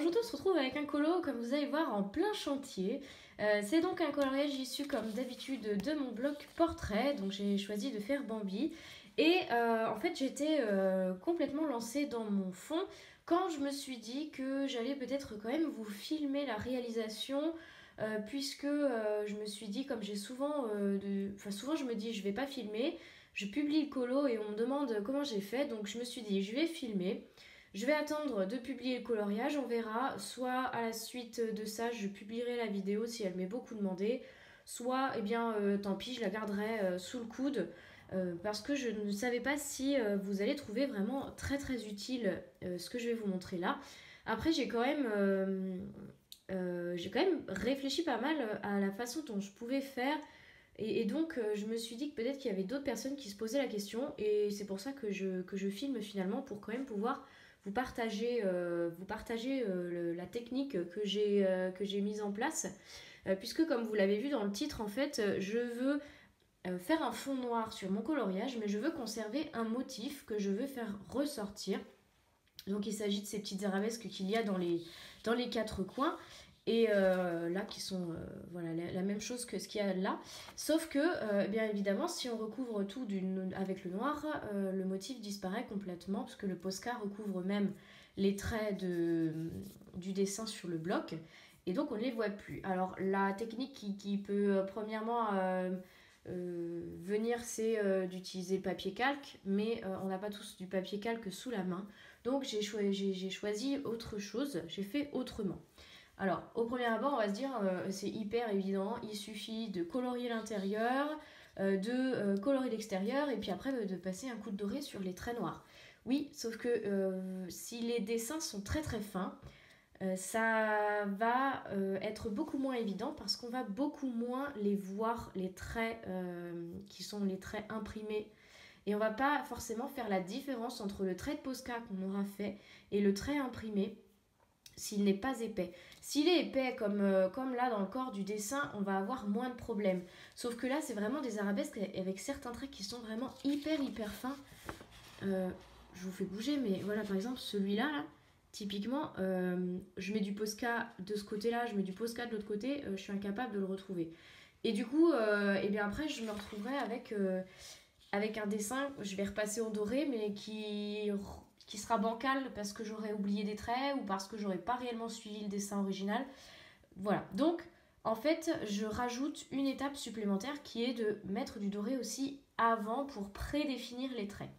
aujourd'hui on se retrouve avec un colo, comme vous allez voir, en plein chantier. C'est donc un coloriage issu comme d'habitude de mon bloc portrait, donc j'ai choisi de faire Bambi. Et en fait j'étais complètement lancée dans mon fond quand je me suis dit que j'allais peut-être quand même vous filmer la réalisation. Puisque je me suis dit, comme j'ai souvent, souvent je me dis je vais pas filmer, je publie le colo et on me demande comment j'ai fait, donc je me suis dit je vais filmer. Je vais attendre de publier le coloriage, on verra. Soit à la suite de ça, je publierai la vidéo si elle m'est beaucoup demandée. Soit, eh bien, tant pis, je la garderai sous le coude. Parce que je ne savais pas si vous allez trouver vraiment très très utile ce que je vais vous montrer là. Après, j'ai quand même réfléchi pas mal à la façon dont je pouvais faire. Et donc, je me suis dit que peut-être qu'il y avait d'autres personnes qui se posaient la question. Et c'est pour ça que je filme finalement, pour quand même pouvoir vous partager la technique que j'ai mise en place. Puisque comme vous l'avez vu dans le titre, en fait, je veux faire un fond noir sur mon coloriage, mais je veux conserver un motif que je veux faire ressortir. Donc il s'agit de ces petites arabesques qu'il y a dans les quatre coins. Et là, qui sont voilà, la même chose que ce qu'il y a là. Sauf que, bien évidemment, si on recouvre tout avec le noir, le motif disparaît complètement, parce que le Posca recouvre même les traits du dessin sur le bloc. Et donc, on ne les voit plus. Alors, la technique qui peut, premièrement, venir, c'est d'utiliser le papier calque. Mais on n'a pas tous du papier calque sous la main. Donc, j'ai choisi autre chose. J'ai fait autrement. Alors, au premier abord, on va se dire, c'est hyper évident, il suffit de colorier l'intérieur, de colorier l'extérieur, et puis après de passer un coup de doré sur les traits noirs. Oui, sauf que si les dessins sont très très fins, ça va être beaucoup moins évident parce qu'on va beaucoup moins les voir, les traits qui sont les traits imprimés. Et on va pas forcément faire la différence entre le trait de Posca qu'on aura fait et le trait imprimé s'il n'est pas épais. S'il est épais comme là dans le corps du dessin, on va avoir moins de problèmes. Sauf que là, c'est vraiment des arabesques avec certains traits qui sont vraiment hyper hyper fins. Je vous fais bouger, mais voilà, par exemple, celui-là, là, typiquement, je mets du Posca de ce côté-là, je mets du Posca de l'autre côté, je suis incapable de le retrouver. Et du coup, et bien après, je me retrouverai avec un dessin, je vais repasser au doré, mais qui sera bancal parce que j'aurais oublié des traits ou parce que j'aurais pas réellement suivi le dessin original. Voilà, donc en fait, je rajoute une étape supplémentaire qui est de mettre du doré aussi avant pour prédéfinir les traits.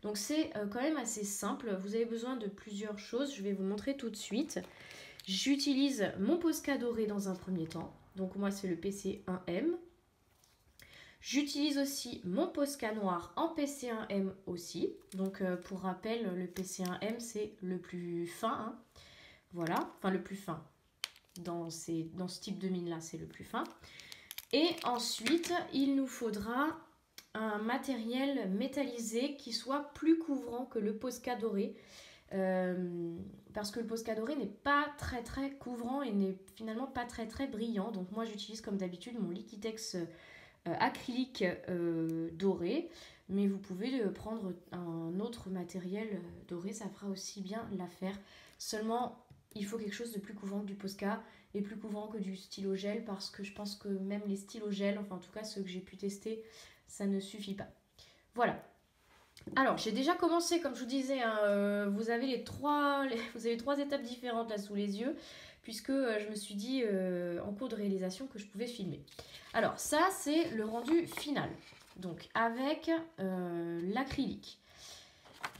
Donc c'est quand même assez simple, vous avez besoin de plusieurs choses, je vais vous montrer tout de suite. J'utilise mon Posca doré dans un premier temps, donc moi c'est le PC1M. J'utilise aussi mon Posca noir en PC1M aussi. Donc pour rappel, le PC1M c'est le plus fin. Hein. Voilà, enfin le plus fin. Dans ce type de mine là, c'est le plus fin. Et ensuite, il nous faudra un matériel métallisé qui soit plus couvrant que le Posca doré. Parce que le Posca doré n'est pas très très couvrant et n'est finalement pas très très brillant. Donc moi j'utilise comme d'habitude mon Liquitex acrylique doré, mais vous pouvez prendre un autre matériel doré, ça fera aussi bien l'affaire. Seulement, il faut quelque chose de plus couvrant que du Posca et plus couvrant que du stylo gel parce que je pense que même les stylos gel, enfin en tout cas ceux que j'ai pu tester, ça ne suffit pas. Voilà. Alors, j'ai déjà commencé, comme je vous disais, hein, vous avez trois étapes différentes là sous les yeux, puisque je me suis dit en cours de réalisation que je pouvais filmer. Alors, ça, c'est le rendu final, donc avec l'acrylique.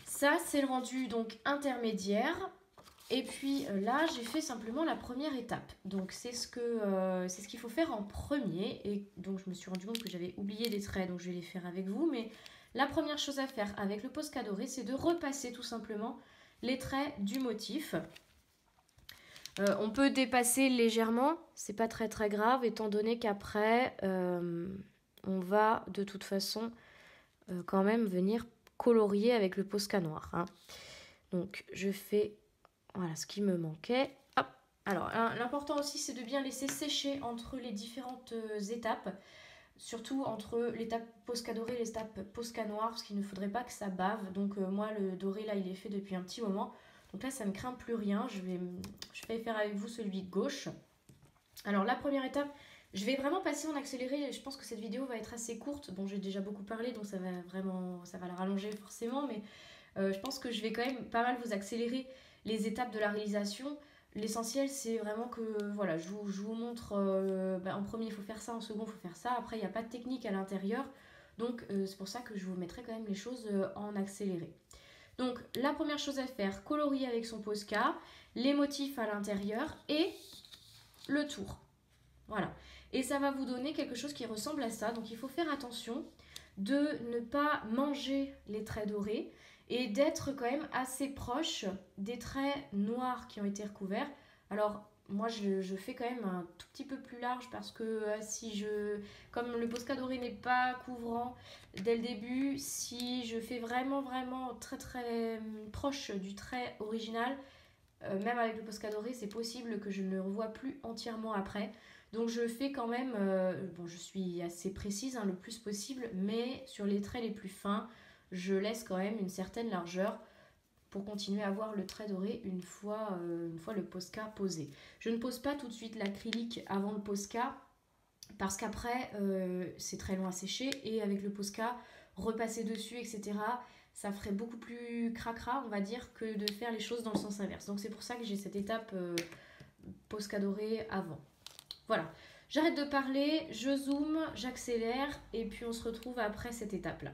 Ça, c'est le rendu donc intermédiaire. Et puis là, j'ai fait simplement la première étape. Donc, c'est ce qu'il faut faire en premier. Et donc, je me suis rendu compte que j'avais oublié des traits, donc je vais les faire avec vous. Mais la première chose à faire avec le Posca doré, c'est de repasser tout simplement les traits du motif. On peut dépasser légèrement, c'est pas très très grave, étant donné qu'après, on va de toute façon quand même venir colorier avec le Posca noir. Hein. Donc, je fais voilà ce qui me manquait. Hop. Alors, l'important aussi, c'est de bien laisser sécher entre les différentes étapes. Surtout entre l'étape Posca doré et l'étape Posca noir, parce qu'il ne faudrait pas que ça bave. Donc moi, le doré, là, il est fait depuis un petit moment. Donc là, ça ne craint plus rien. Je vais faire avec vous celui de gauche. Alors la première étape, je vais vraiment passer en accéléré. Je pense que cette vidéo va être assez courte. Bon, j'ai déjà beaucoup parlé, donc ça va la rallonger forcément. Mais je pense que je vais quand même pas mal vous accélérer les étapes de la réalisation. L'essentiel, c'est vraiment que voilà, je vous montre, en premier, il faut faire ça, en second, il faut faire ça. Après, il n'y a pas de technique à l'intérieur. Donc, c'est pour ça que je vous mettrai quand même les choses en accéléré. Donc, la première chose à faire, colorier avec son Posca, les motifs à l'intérieur et le tour. Voilà. Et ça va vous donner quelque chose qui ressemble à ça. Donc, il faut faire attention de ne pas manger les traits dorés et d'être quand même assez proche des traits noirs qui ont été recouverts. Alors moi je fais quand même un tout petit peu plus large parce que comme le Posca doré n'est pas couvrant dès le début, si je fais vraiment très très proche du trait original, même avec le Posca doré, c'est possible que je ne le revoie plus entièrement après. Donc je fais quand même, je suis assez précise le plus possible, mais sur les traits les plus fins, je laisse quand même une certaine largeur pour continuer à voir le trait doré une fois le Posca posé. Je ne pose pas tout de suite l'acrylique avant le Posca, parce qu'après, c'est très long à sécher, et avec le Posca, repasser dessus, etc., ça ferait beaucoup plus cracra, on va dire, que de faire les choses dans le sens inverse. Donc c'est pour ça que j'ai cette étape Posca doré avant. Voilà, j'arrête de parler, je zoome, j'accélère et puis on se retrouve après cette étape-là.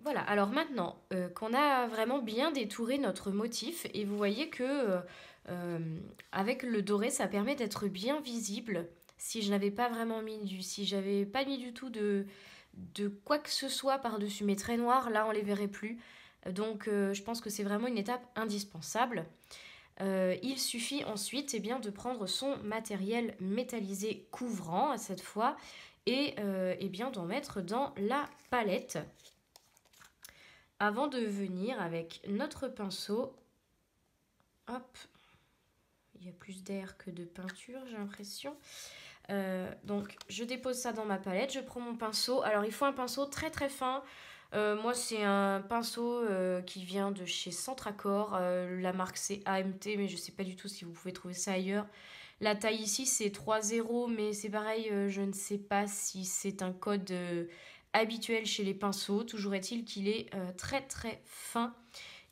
Voilà, alors maintenant qu'on a vraiment bien détouré notre motif, et vous voyez que avec le doré, ça permet d'être bien visible. Si je n'avais pas vraiment si j'avais pas mis du tout de quoi que ce soit par-dessus mes traits noirs, là on les verrait plus. Donc je pense que c'est vraiment une étape indispensable. Il suffit ensuite de prendre son matériel métallisé couvrant cette fois et d'en mettre dans la palette. Avant de venir avec notre pinceau, hop, il y a plus d'air que de peinture, j'ai l'impression. Donc, je dépose ça dans ma palette, je prends mon pinceau. Alors, il faut un pinceau très très fin. Moi, c'est un pinceau qui vient de chez Centracor. La marque, c'est AMT, mais je ne sais pas du tout si vous pouvez trouver ça ailleurs. La taille ici, c'est 3,0, mais c'est pareil, je ne sais pas si c'est un code habituel chez les pinceaux. Toujours est-il qu'il est très très fin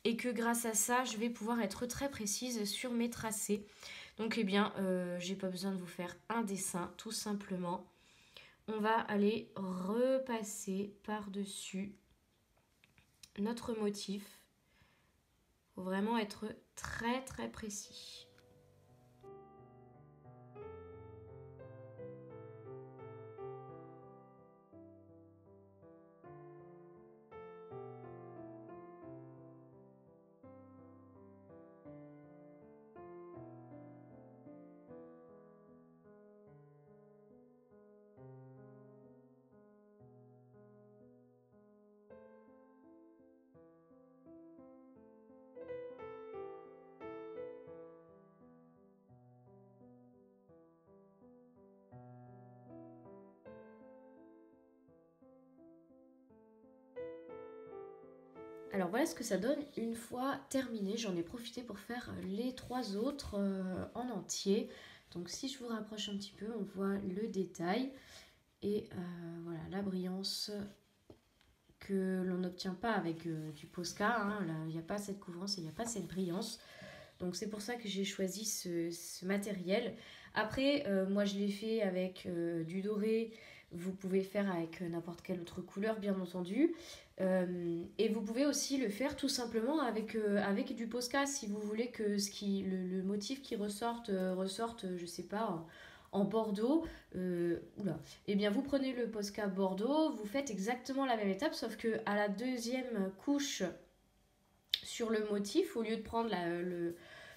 et que grâce à ça, je vais pouvoir être très précise sur mes tracés. Donc, j'ai pas besoin de vous faire un dessin, tout simplement. On va aller repasser par-dessus notre motif. Il faut vraiment être très très précis. Alors voilà ce que ça donne une fois terminé. J'en ai profité pour faire les 3 autres en entier. Donc si je vous rapproche un petit peu, on voit le détail et voilà la brillance que l'on n'obtient pas avec du Posca. Hein. Là, il n'y a pas cette couvrance et il n'y a pas cette brillance. Donc c'est pour ça que j'ai choisi ce matériel. Après, moi je l'ai fait avec du doré. Vous pouvez le faire avec n'importe quelle autre couleur, bien entendu. Et vous pouvez aussi le faire tout simplement avec du Posca si vous voulez que le motif qui ressorte, je sais pas, en bordeaux. Oula. Eh bien, vous prenez le Posca bordeaux, vous faites exactement la même étape, sauf que à la deuxième couche sur le motif, au lieu de prendre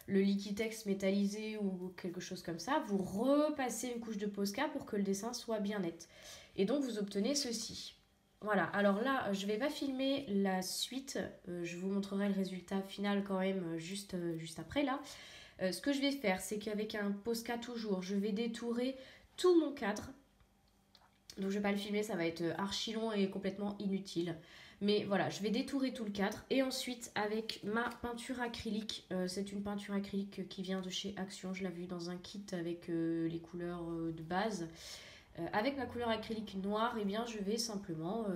le Liquitex métallisé ou quelque chose comme ça, vous repassez une couche de Posca pour que le dessin soit bien net. Et donc vous obtenez ceci. Voilà, alors là, je ne vais pas filmer la suite, je vous montrerai le résultat final quand même juste après là. Ce que je vais faire, c'est qu'avec un Posca toujours, je vais détourer tout mon cadre. Donc je ne vais pas le filmer, ça va être archi long et complètement inutile. Mais voilà, je vais détourer tout le cadre. Et ensuite, avec ma peinture acrylique, c'est une peinture acrylique qui vient de chez Action. Je l'ai vue dans un kit avec les couleurs de base. Avec ma couleur acrylique noire, eh bien, je vais simplement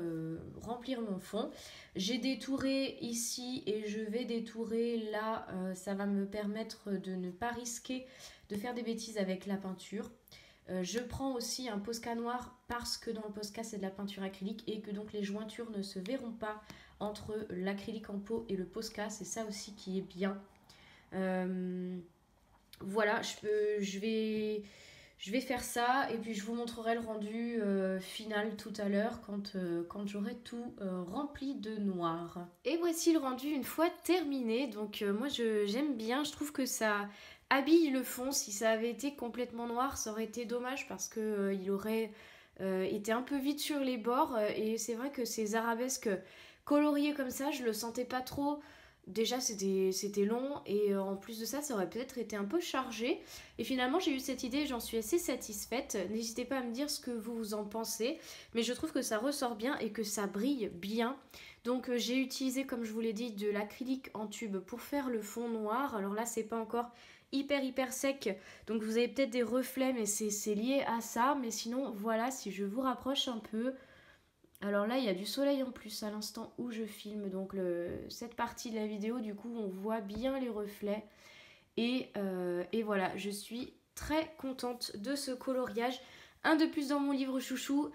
remplir mon fond. J'ai détouré ici et je vais détourer là. Ça va me permettre de ne pas risquer de faire des bêtises avec la peinture. Je prends aussi un Posca noir parce que dans le Posca c'est de la peinture acrylique et que donc les jointures ne se verront pas entre l'acrylique en pot et le Posca. C'est ça aussi qui est bien. Voilà, je vais faire ça et puis je vous montrerai le rendu final tout à l'heure quand j'aurai tout rempli de noir. Et voici le rendu une fois terminé. Donc moi j'aime bien, je trouve que ça habille le fond. Si ça avait été complètement noir, ça aurait été dommage parce que il aurait été un peu vide sur les bords. Et c'est vrai que ces arabesques coloriées comme ça, je le sentais pas trop. Déjà c'était long et en plus de ça, ça aurait peut-être été un peu chargé. Et finalement j'ai eu cette idée, j'en suis assez satisfaite. N'hésitez pas à me dire ce que vous en pensez. Mais je trouve que ça ressort bien et que ça brille bien. Donc j'ai utilisé, comme je vous l'ai dit, de l'acrylique en tube pour faire le fond noir. Alors là c'est pas encore hyper sec, donc vous avez peut-être des reflets, mais c'est lié à ça. Mais sinon voilà, si je vous rapproche un peu, alors là il y a du soleil en plus à l'instant où je filme, donc cette partie de la vidéo, du coup on voit bien les reflets et voilà, je suis très contente de ce coloriage, un de plus dans mon livre chouchou.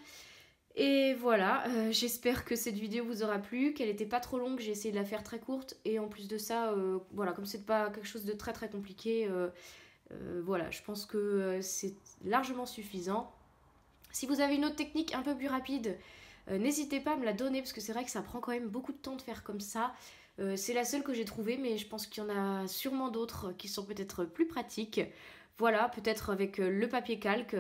Et voilà, j'espère que cette vidéo vous aura plu, qu'elle n'était pas trop longue, j'ai essayé de la faire très courte. Et en plus de ça, voilà, comme c'est pas quelque chose de très compliqué, voilà, je pense que c'est largement suffisant. Si vous avez une autre technique un peu plus rapide, n'hésitez pas à me la donner, parce que c'est vrai que ça prend quand même beaucoup de temps de faire comme ça. C'est la seule que j'ai trouvée, mais je pense qu'il y en a sûrement d'autres qui sont peut-être plus pratiques. Voilà, peut-être avec le papier calque,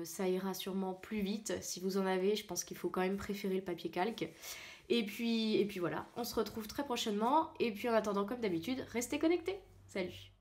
ça ira sûrement plus vite. Si vous en avez, je pense qu'il faut quand même préférer le papier calque. Et puis voilà, on se retrouve très prochainement. Et puis en attendant, comme d'habitude, restez connectés. Salut!